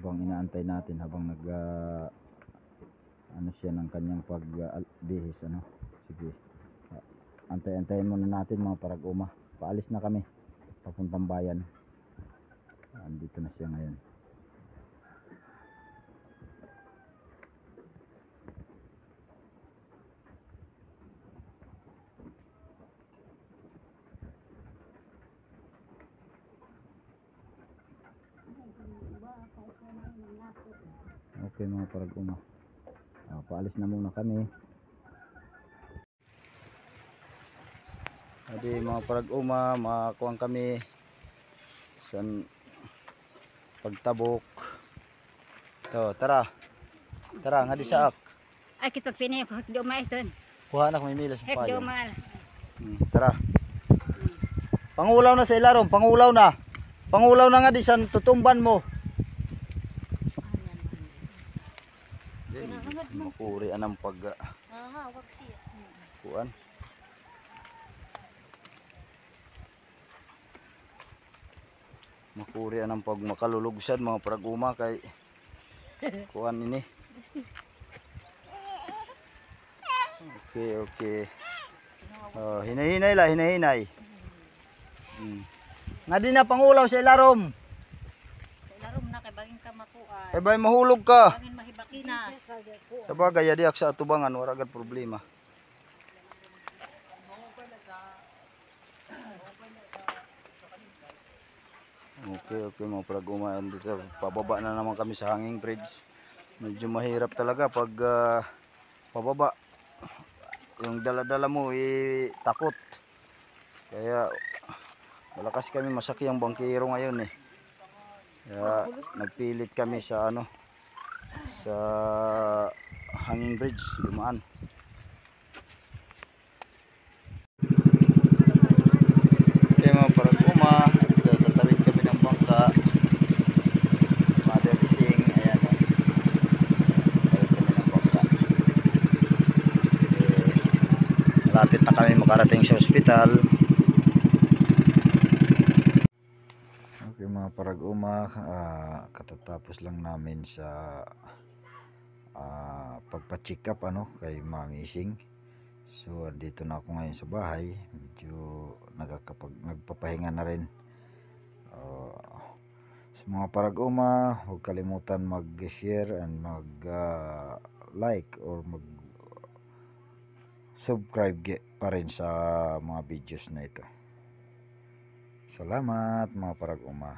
habang inaantay natin, habang nag ano siya ng kanyang pagbihis. Sige, antay-antayin muna natin mga parag-uma. Paalis na kami papuntang bayan. Andito na siya ngayon. Okay mga parag-uma, paalis na muna kami. Adi mga parag-uma, makakuha kami sa pagtabok. To, tara nga di saak. Ay kita pinay ko hekdoma ito. Kuha na kung mimilas ng payo. Hekdoma. Tara. Pangulaw na sa ilarom, pangulaw na nga di sa tutumban mo. Makuri anang pag wag siya. kuan. Makuri anang pag makalulugsan mga parag-uma kay kuan ini. Okay. Hinahinay la, hinahinay. Nga di na pangulaw sa ilarom. Larom na kay baging ka makuan. Kay bay mahulog ka. Baging mahibakinas. Sa bagay diak sa atubangan wala gad problema. Okay mga parag-uma, dito pababa na naman kami sa hanging bridge. Medyo mahirap talaga pag pababa. Yung dala-dala mo takot. Kaya malakas kami, masaki ang bangkero ngayon Kaya nagpilit kami sa sa hanging bridge dumaan. Okay mga parag-uma, tatawid kami ng bangka. Mother Ising, ayan tatawid kami ng bangka. Malapit na kami makarating sa ospital. Okay mga parag-uma, katatapos lang namin sa pagpa-check up kay Mami Ising. So dito na ako ngayon sa bahay, medyo nagpapahinga na rin. Sa mga parag-uma, huwag kalimutan mag-share and mag-like or mag-subscribe pa rin sa mga videos na ito. Salamat mga parag-uma.